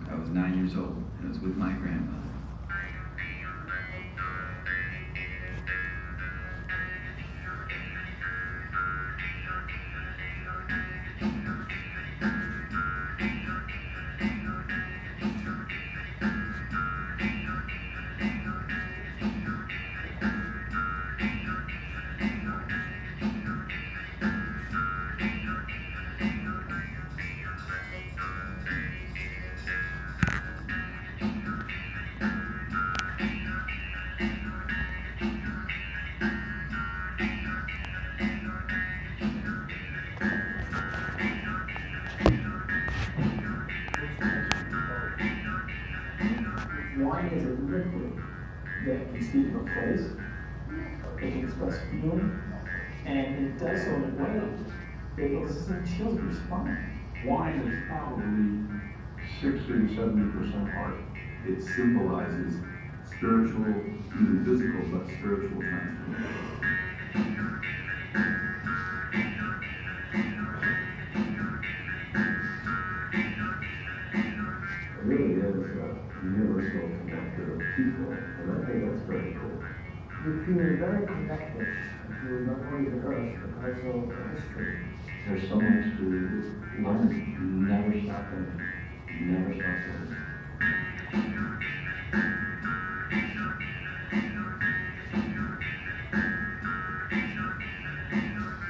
I was 9 years old, and it was with my grandmother. Wine is a liquid that can speak of a place, it can express feeling, and it does so in a way that elicits chills your spine. Wine is probably 60 to 70% art. It symbolizes spiritual, either physical, but spiritual transformation. It really is a universal connector of people, and I think that's very cool. We feel very connected to not only the earth, but also the history. There's so much to learn. Never stop learning. Never stop learning.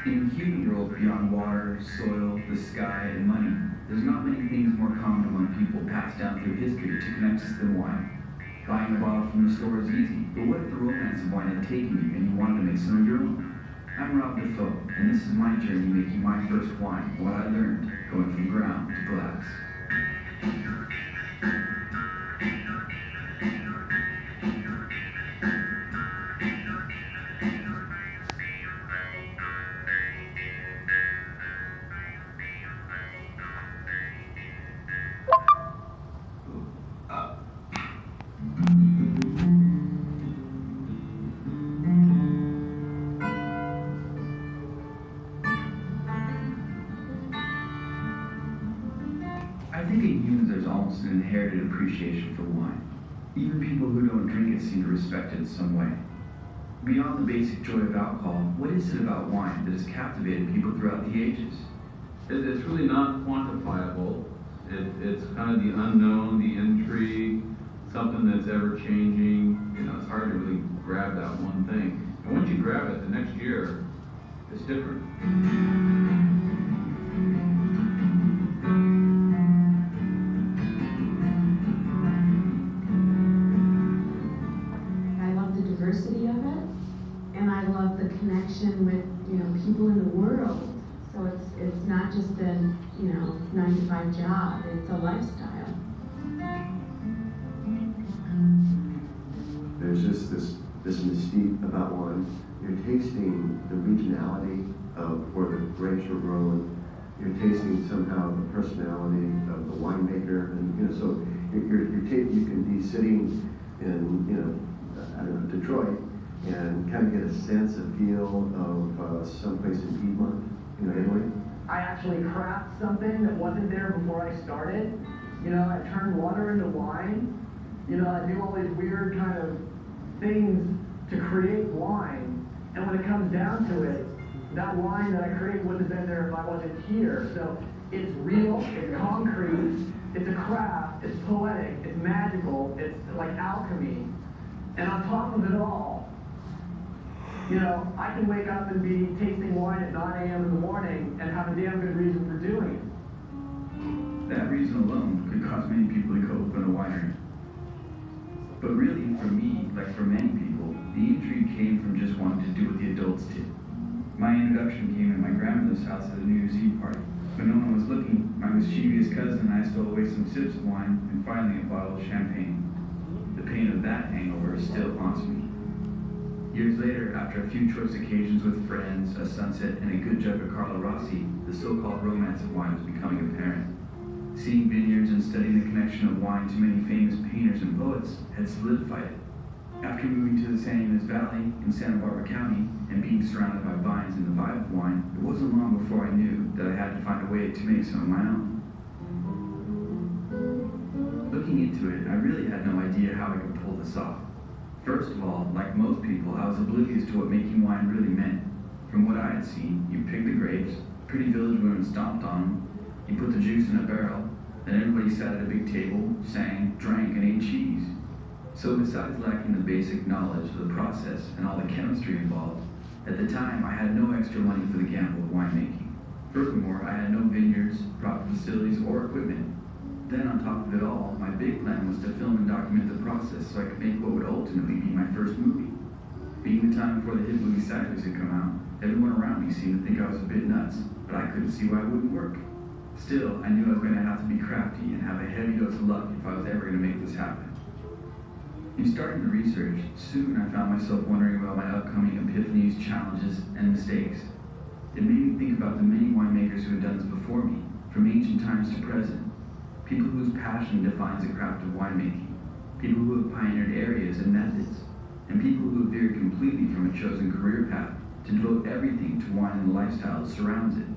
In the human world, beyond water, soil, the sky, and money, there's not many things more common among people passed down through history to connect us than wine. Buying a bottle from the store is easy, but what if the romance of wine had taken you and you wanted to make some of your own? I'm Rob Defoe, and this is my journey making my first wine, what I learned, going from ground to glass. I think in humans there's almost an inherited appreciation for wine. Even people who don't drink it seem to respect it in some way. Beyond the basic joy of alcohol, what is it about wine that has captivated people throughout the ages? It's really not quantifiable. It's kind of the unknown, the intrigue, something that's ever changing. It's hard to really grab that one thing. And once you grab it, the next year, it's different. I love the diversity of it, and I love the connection with people in the world. So it's not just a 9-to-5 job. It's a lifestyle. There's just this mystique about wine. You're tasting the regionality of where the grapes were grown. You're tasting somehow the personality of the winemaker, and so you can be sitting in I don't know, Detroit, and kind of get a sense, a feel of someplace in Piedmont, Italy. I actually craft something that wasn't there before I started. I turned water into wine. I do all these weird kind of things to create wine. And when it comes down to it, that wine that I create wouldn't have been there if I wasn't here. So it's real, it's concrete, it's a craft, it's poetic, it's magical, it's like alchemy. And on top of it all, I can wake up and be tasting wine at 9 a.m. in the morning and have a damn good reason for doing it. That reason alone could cause many people to go open a winery. But really, for me, like for many people, the intrigue came from just wanting to do what the adults did. My introduction came at my grandmother's house at a New Year's Eve party. When no one was looking, my mischievous cousin and I stole away some sips of wine and finally a bottle of champagne. The pain of that hangover still haunts me. Years later, after a few choice occasions with friends, a sunset, and a good jug of Carlo Rossi, the so-called romance of wine was becoming apparent. Seeing vineyards and studying the connection of wine to many famous painters and poets had solidified it. After moving to the San Ynez Valley in Santa Barbara County and being surrounded by vines and the vibe of wine, it wasn't long before I knew that I had to find a way to make some of my own. Looking into it, I really had no idea how I could pull this off. First of all, like most people, I was oblivious to what making wine really meant. From what I had seen, you pick the grapes, pretty village women stomped on them, you put the juice in a barrel, then everybody sat at a big table, sang, drank, and ate cheese. So besides lacking the basic knowledge of the process and all the chemistry involved, at the time I had no extra money for the gamble of winemaking. Furthermore, I had no vineyards, proper facilities, or equipment. Then on top of it all, my big plan was to film and document the process so I could make what would ultimately be my first movie. Being the time before the hit movie Cypress had come out, everyone around me seemed to think I was a bit nuts, but I couldn't see why it wouldn't work. Still, I knew I was going to have to be crafty and have a heavy dose of luck if I was ever going to make this happen. In starting the research, soon I found myself wondering about my upcoming epiphanies, challenges, and mistakes. It made me think about the many winemakers who had done this before me, from ancient times to present. People whose passion defines the craft of winemaking, people who have pioneered areas and methods, and people who have veered completely from a chosen career path to devote everything to wine and the lifestyle that surrounds it.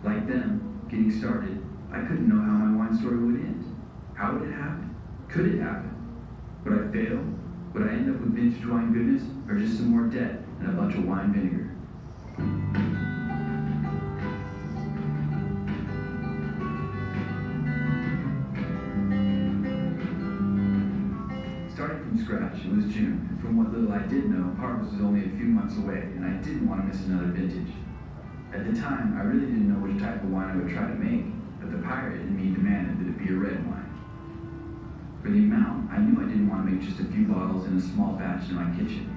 Like them, getting started, I couldn't know how my wine story would end. How would it happen? Could it happen? Would I fail? Would I end up with vintage wine goodness, or just some more debt and a bunch of wine vinegar? Starting from scratch, it was June, and from what little I did know, harvest was only a few months away, and I didn't want to miss another vintage. At the time, I really didn't know which type of wine I would try to make, but the pirate in me demanded that it be a red wine. For the amount, I knew I didn't want to make just a few bottles in a small batch in my kitchen.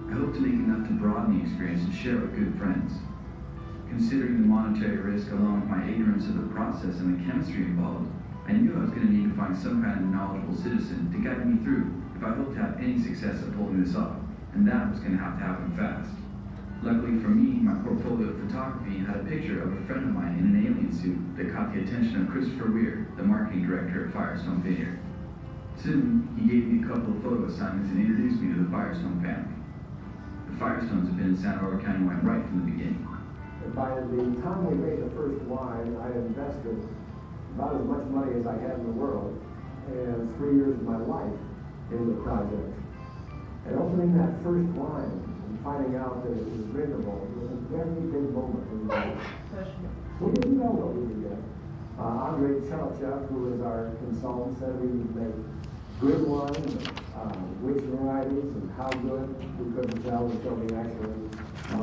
I hoped to make enough to broaden the experience and share with good friends. Considering the monetary risk along with my ignorance of the process and the chemistry involved, I knew I was going to need to find some kind of knowledgeable citizen to guide me through if I hoped to have any success at pulling this off, and that was going to have to happen fast. Luckily for me, my portfolio of photography had a picture of a friend of mine in an alien suit that caught the attention of Christopher Weir, the marketing director at Firestone Vineyard. Soon, he gave me a couple of photo assignments and introduced me to the Firestone family. The Firestones have been in Santa Barbara County wine right from the beginning. By the time we made the first wine, I had invested about as much money as I had in the world and 3 years of my life in the project. And opening that first wine and finding out that it was drinkable was a very big moment in my life. We didn't know what we would get. Andrei Chelchuk, who was our consultant, said we would make good wine, which varieties and how good, we couldn't tell until we actually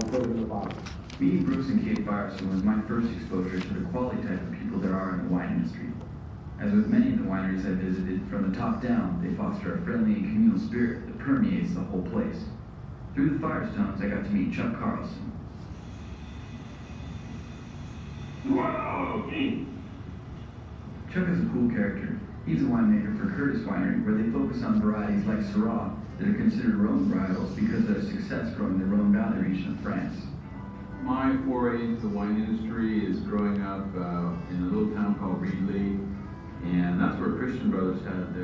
put it in the bottle. Meeting Bruce and Kate Firestone was my first exposure to the quality type of people there are in the wine industry. As with many of the wineries I visited, from the top down, they foster a friendly and communal spirit that permeates the whole place. Through the Firestones, I got to meet Chuck Carlson. Wow! Chuck is a cool character. He's a winemaker for Curtis Winery, where they focus on varieties like Syrah that are considered Rhone varietals because of their success growing the Rhone Valley region of France. My foray into the wine industry is growing up in a little town called Reedley, and that's where Christian Brothers had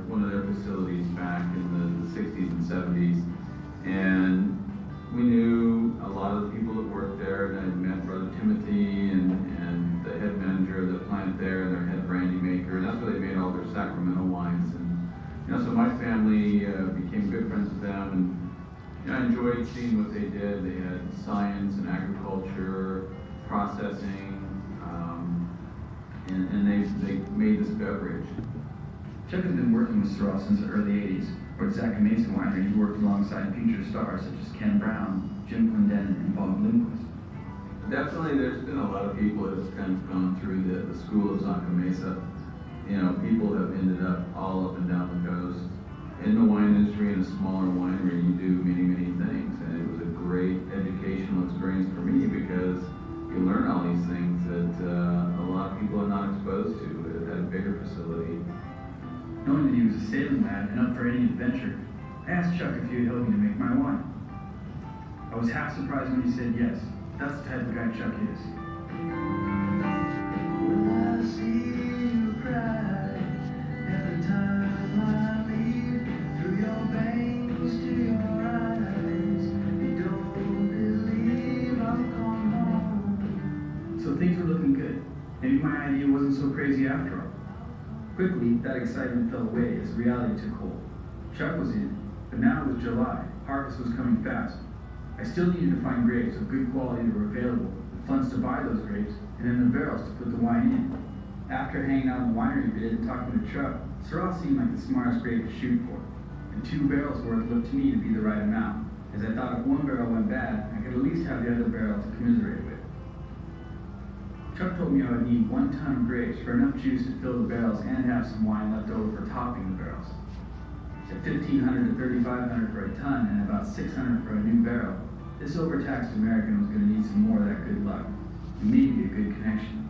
one of their facilities back in the 60s and 70s. And we knew a lot of the people that worked there, and I had met Brother Timothy and the head manager of the plant there and their head brandy maker, and that's where they made all their Sacramento wines. And so my family became good friends with them, and I enjoyed seeing what they did. They had science and agriculture, processing, and they made this beverage. Chuck has been working with Syrah since the early 80s, where at Zachary Mason Winery he worked alongside future stars such as Ken Brown, Jim Clendenen, and Bob Lindquist. Definitely, there's been a lot of people that have kind of gone through the school of Zaca Mesa. People have ended up all up and down the coast. In the wine industry, in a smaller winery, you do many, many things. And it was a great educational experience for me because you learn all these things that a lot of people are not exposed to at a bigger facility. Knowing that he was a sailing lad and up for any adventure, I asked Chuck if he would help me to make my wine. I was half surprised when he said yes. That's the type of guy Chuck is. When I see you cry, every time I leave, through your veins to your eyes, you don't believe I'll come home. So things were looking good. Maybe my idea wasn't so crazy after all. Quickly, that excitement fell away as reality took hold. Chuck was in, but now it was July. Harvest was coming fast. I still needed to find grapes of good quality that were available, the funds to buy those grapes, and then the barrels to put the wine in. After hanging out in the winery a bit and talking to Chuck, Syrah seemed like the smartest grape to shoot for, and 2 barrels worth looked to me to be the right amount, as I thought if one barrel went bad, I could at least have the other barrel to commiserate with. Chuck told me I would need 1 ton of grapes for enough juice to fill the barrels and have some wine left over for topping the barrels. At $1,500 to $3,500 for a ton and about $600 for a new barrel, this overtaxed American was going to need some more of that good luck, and maybe a good connection.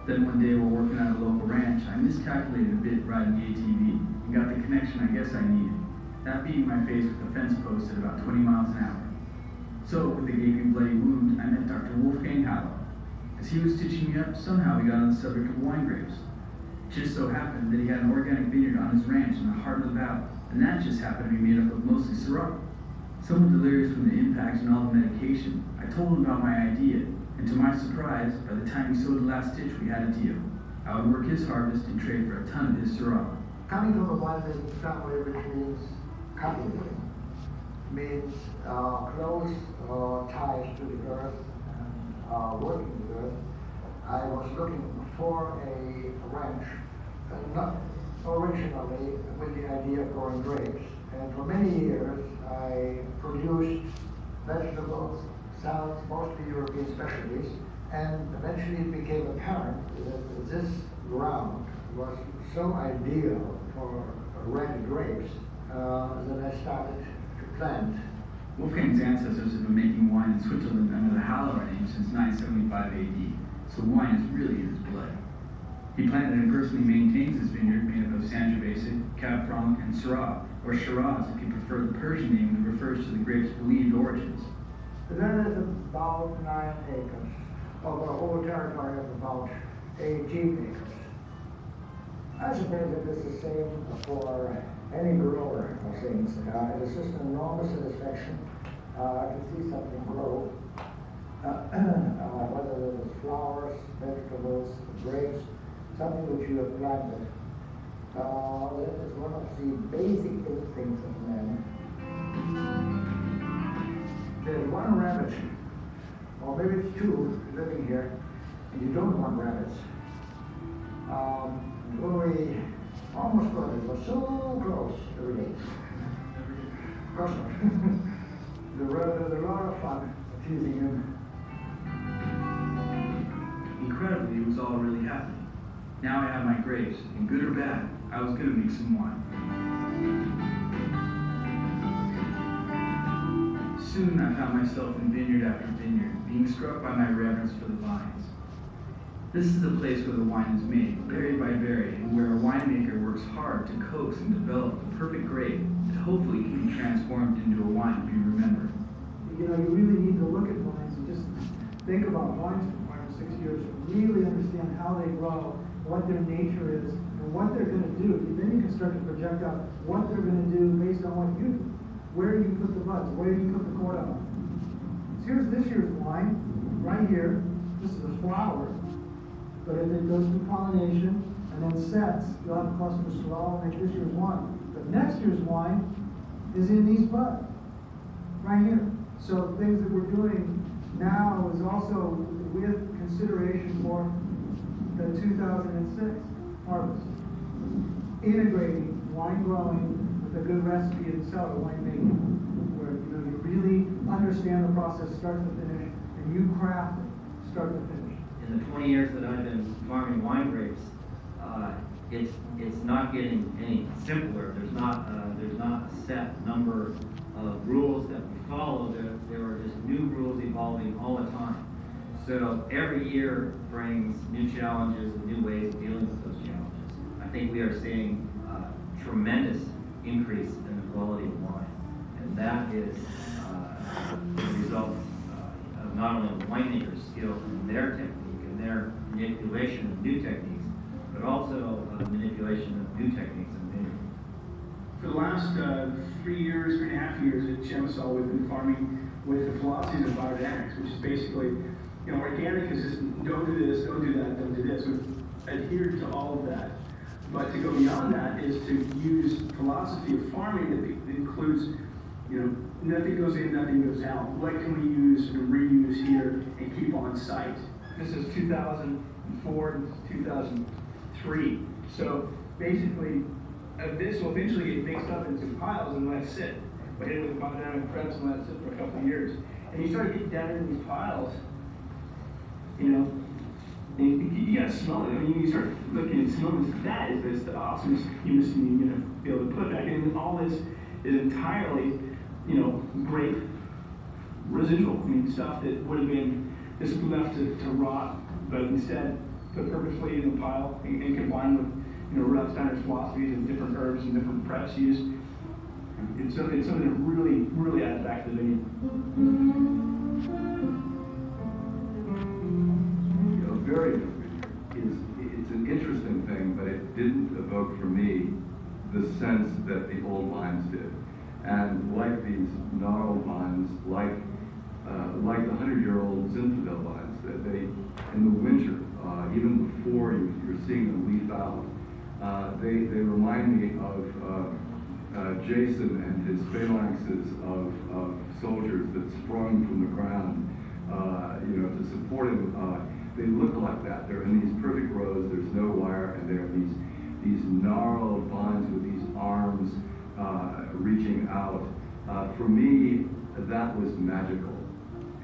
Then one day while working at a local ranch, I miscalculated a bit riding the ATV and got the connection I guess I needed, that being my face with a fence post at about 20 miles an hour. So, with a gaping bloody wound, I met Dr. Wolfgang Hallow. As he was stitching me up, somehow we got on the subject of wine grapes. It just so happened that he had an organic vineyard on his ranch in the heart of the valley, and that just happened to be made up of mostly Syrah. Somewhat delirious from the impact and all the medication, I told him about my idea, and to my surprise, by the time he sewed the last stitch, we had a deal. I would work his harvest and trade for a ton of his Syrah. Coming from a winemaking family, which means cultivating, means close ties to the earth and working with earth. I was looking for a ranch, not originally with the idea of growing grapes. And for many years, I produced vegetables, salads, mostly European specialties, and eventually it became apparent that this ground was so ideal for red grapes that I started to plant. Wolfgang's ancestors have been making wine in Switzerland under the Hallow name since 975 AD, so wine is really in his blood. He planted and personally maintains his vineyard made up of Sangiovese, Cab Franc, and Syrah, or Shiraz if you prefer the Persian name that refers to the grape's believed origins. That is about 9 acres over a whole territory of about 18 acres. I suppose it is the same for any grower of things. It is just an enormous satisfaction to see something grow, whether it is flowers, vegetables, grapes, something which you have planted. That is one of the basic instincts of man. There's one rabbit, or maybe it's 2, living here, and you don't want rabbits. We almost got it. It was so close every day. Of course not. There's a lot of fun teasing him. Incredibly, it was all really happening. Now I had my grapes, and good or bad, I was going to make some wine. Soon I found myself in vineyard after vineyard, being struck by my reverence for the vines. This is the place where the wine is made, berry by berry, and where a winemaker works hard to coax and develop the perfect grape that hopefully can be transformed into a wine to be remembered. You know, you really need to look at vines and just think about vines for 5 or 6 years to really understand how they grow, what their nature is, and what they're going to do. Then you can start to project out what they're going to do based on what you do. Where do you put the buds? Where do you put the corda? So here's this year's wine, right here. This is a flower. But if it goes through pollination and then sets, you'll have a cluster of Syrah and make this year's wine. But next year's wine is in these buds, right here. So things that we're doing now is also with consideration for the 2006 harvest. Integrating wine growing with a good recipe and cellar winemaking, where you really understand the process start to finish, and you craft it start to finish. In the 20 years that I've been farming wine grapes, it's not getting any simpler. There's not a set number of rules that we follow. There are just new rules evolving all the time. So every year brings new challenges and new ways of dealing with those challenges. I think we are seeing a tremendous increase in the quality of wine, and that is the result of not only the winemaker's skill and their technique and their manipulation of new techniques, but also manipulation of new techniques in vineyard. For the last 3.5 years at Chemisol, we've been farming with the philosophy of biodynamics, which is basically, organic is just don't do this, don't do that, don't do this. We've adhered to all of that. But to go beyond that is to use philosophy of farming that includes, nothing goes in, nothing goes out. What can we use and reuse here and keep on site? This is 2004 and 2003. So basically, this will eventually get mixed up into piles and let it sit. We hit it with biodynamic preps and let it sit for a couple of years. And you start getting down into these piles, and you gotta smell it. I mean, you start looking and smelling this. That is the awesomest humus you're gonna be able to put back in. And all this is entirely, grape residual. I mean, stuff that would have been just left to rot, but instead put purposefully in the pile and combined with, Rudolf Steiner's philosophies and different herbs and different preps used. It's something that really, really adds back to the vineyard. Very it's an interesting thing, but it didn't evoke for me the sense that the old vines did. And like these gnarled vines, like the 100-year-old Zinfandel vines, that they, in the winter, even before you're seeing them leaf out, they remind me of Jason and his phalanxes of soldiers that sprung from the ground, to support him. They look like that. They're in these perfect rows. There's no wire, and they're these gnarled vines with these arms reaching out. For me, that was magical,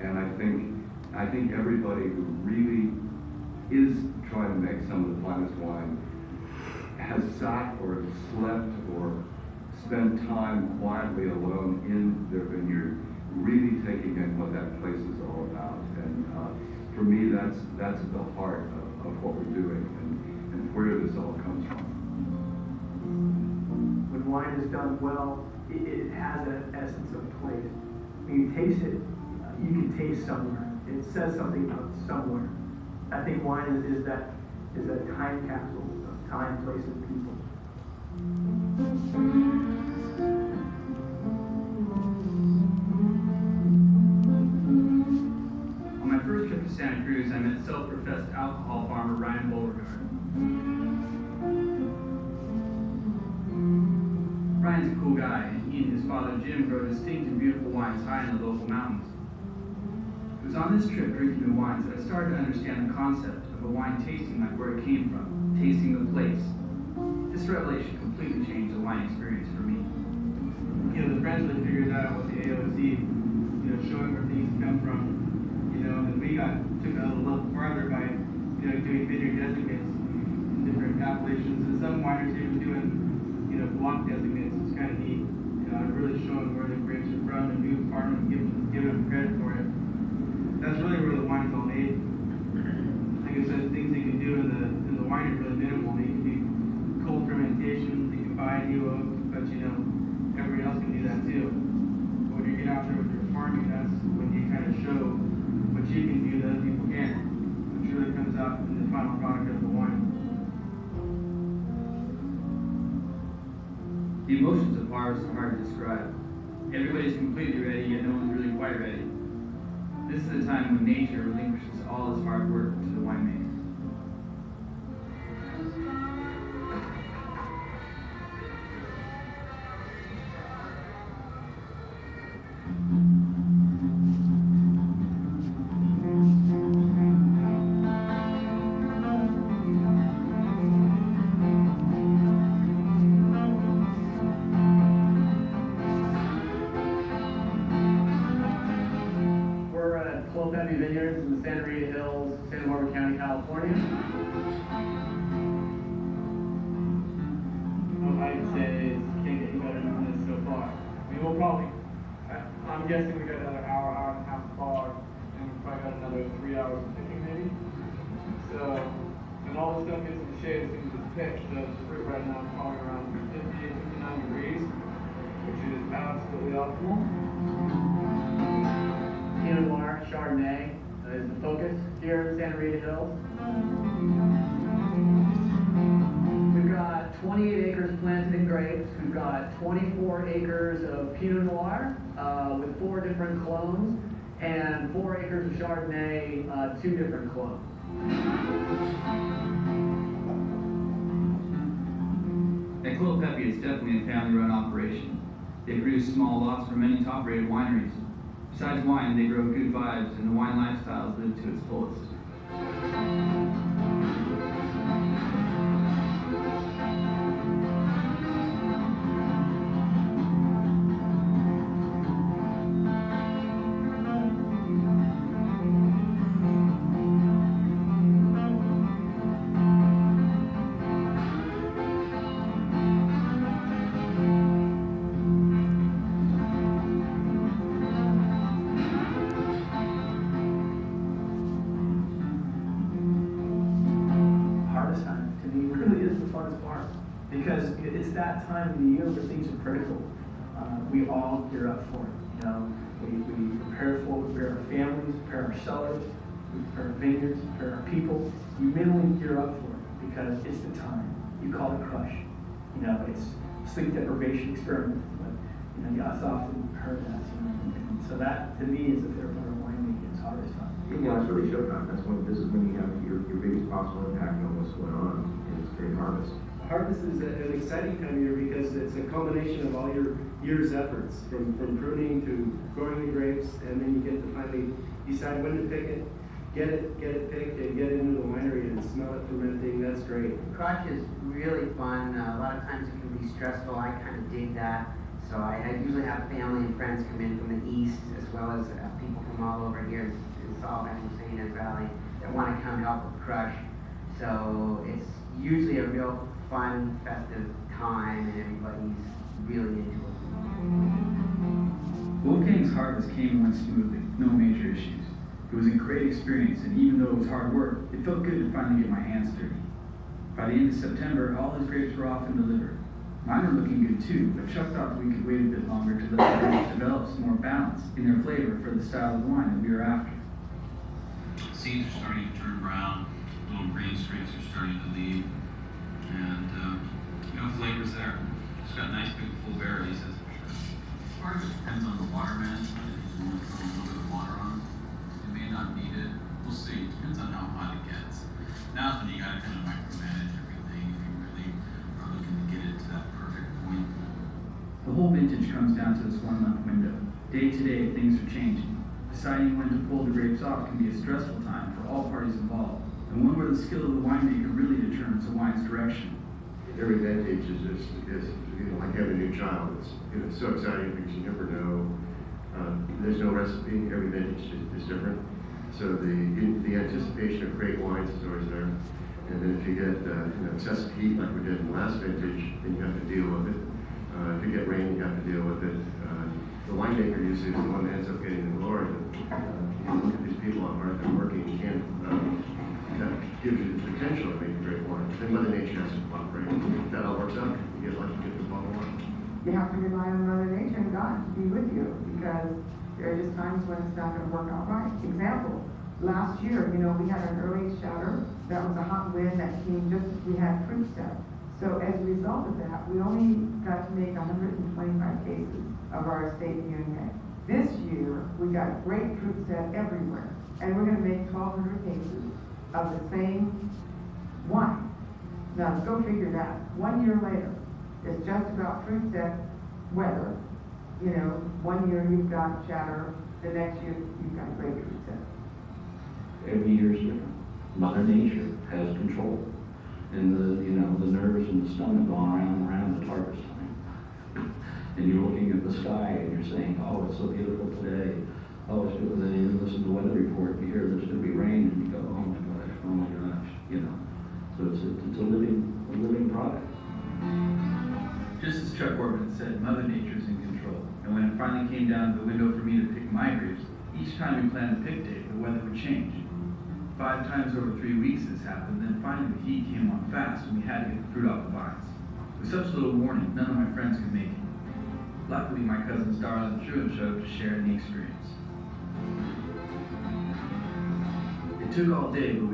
and I think everybody who really is trying to make some of the finest wine has sat or slept or spent time quietly alone in their vineyard, really taking in what that place is all about. And for me, that's at the heart of what we're doing and where this all comes from. When wine is done well, it has an essence of place. When you taste it, you can taste somewhere. It says something about somewhere. I think wine is that time capsule of time, place, and people. On my first trip to Santa Cruz, I met self-professed alcohol farmer Ryan Beauregard. Ryan's a cool guy, and he and his father Jim grow distinct and beautiful wines high in the local mountains. It was on this trip drinking the wines that I started to understand the concept of a wine tasting like where it came from, tasting the place. This revelation completely changed the wine experience for me. The French really figured out with the AOZ, showing where things come from, and we took it a little farther by, doing vineyard designates in different appellations, and some wineries even doing, block designates. It's kind of neat, really showing where the grapes are from and who farmed them, giving them credit for it. That's really where the wine's all made. Like I said, things you can do in the wine are really minimal. They can do cold fermentation, they can buy new oak, but everybody else can do that too. But when you get out there with your farming, that's when you kind of show what you can do that other people can't, which really comes out in the final product of the wine. The emotions of harvest are hard to describe. Everybody's completely ready, yet no one's really quite ready. This is a time when nature relinquishes all its hard work to the winemaker. Vineyards in the Santa Rita Hills, Santa Barbara County, California. What I'd say is can't get any better than this so far. I mean, we'll probably, I'm guessing we got another hour and a half of fog, and we probably got another 3 hours of picking maybe. So, when all this stuff gets in the shade, as soon as it's picked, the fruit right now is probably around 58, 59 degrees, which is absolutely optimal. Pinot Noir, Chardonnay is the focus here in Santa Rita Hills. We've got 28 acres planted in grapes. We've got 24 acres of Pinot Noir with 4 different clones, and 4 acres of Chardonnay, 2 different clones. At Quill Pepe, it's definitely a family-run operation. They produce small lots for many top-rated wineries. Besides wine, they grow good vibes, and the wine lifestyle is lived to its fullest. Because it's that time of the year where things are critical. We all gear up for it. You know, we prepare for it, we prepare our families, prepare our cellars, we prepare our vineyards, prepare our people. You mentally gear up for it because it's the time. You call it crush. You know, it's sleep deprivation experiment. But you know, you often heard that. And so that to me is if they're better winemaking, it's harvest time. Yeah, it's really showtime. This is when you have your biggest possible impact on what's going on, and it's great harvest. Harvest is an exciting time of year because it's a culmination of all your year's efforts, from pruning to growing the grapes, and then you get to finally decide when to pick it, get it picked, and get it into the winery and smell it fermenting. That's great. Crush is really fun. A lot of times it can be stressful. I kind of dig that. So I usually have family and friends come in from the east, as well as people from all over here in Salt and St. Ines Valley that want to come help with Crush. So it's usually a real fun, festive time, and everybody's really into it. Wolfgang's harvest came and went smoothly, no major issues. It was a great experience, and even though it was hard work, it felt good to finally get my hands dirty. By the end of September, all his grapes were off and delivered. Mine were looking good too, but Chuck thought we could wait a bit longer to let the grapes develop some more balance in their flavor for the style of wine that we were after. Seeds are starting to turn brown, little green streaks are starting to leave. And, flavor's there. It's got nice big full berries, that's for sure. Part of it depends on the water management. If you want to throw a little bit of water on, you may not need it. We'll see. It depends on how hot it gets. Now's when you gotta kind of micromanage everything if you really are looking to get it to that perfect point. The whole vintage comes down to this 1 month window. Day to day, things are changing. Deciding when to pull the grapes off can be a stressful time for all parties involved, and one where the skill of the winemaker really determines the wine's direction. Every vintage is like having a new child. It's so exciting because you never know. There's no recipe. Every vintage is different. So the anticipation of great wines is always there. And then if you get excessive heat like we did in the last vintage, then you have to deal with it. If you get rain, you have to deal with it. The winemaker usually is the one that ends up getting the glory. You look at these people on earth, they're working. You can't. That gives you the potential to make a great wine. Then Mother Nature has to cooperate. If that all works out, you get lucky, you get the bottle wine. You have to rely on Mother Nature and God to be with you, because there are just times when it's not going to work out right. Example, last year, we had an early shatter. That was a hot wind that came just as we had fruit set. So as a result of that, we only got to make 125 cases of our estate Viognier. This year, we got great fruit set everywhere, and we're going to make 1,200 cases of the same wine. Now, go figure that. 1 year later, it's just about fruit set weather. 1 year you've got shatter, the next year you've got great fruit set. Every year is different. Mother Nature has control. And the nerves in the stomach going around and around at harvest time. And you're looking at the sky and you're saying, oh, it's so beautiful today. Oh, it's good. And then you listen to the weather report, you hear there's going to be rain, and you go, oh my gosh. So it's a living product. Just as Chuck Orban said, Mother Nature's in control. And when it finally came down to the window for me to pick my grapes, each time we planned the pick date, the weather would change. 5 times over 3 weeks this happened, then finally the heat came on fast and we had to get the fruit off the vines. With such little warning, none of my friends could make it. Luckily, my cousins Darla and Truman showed up to share in the experience. It took all day, but we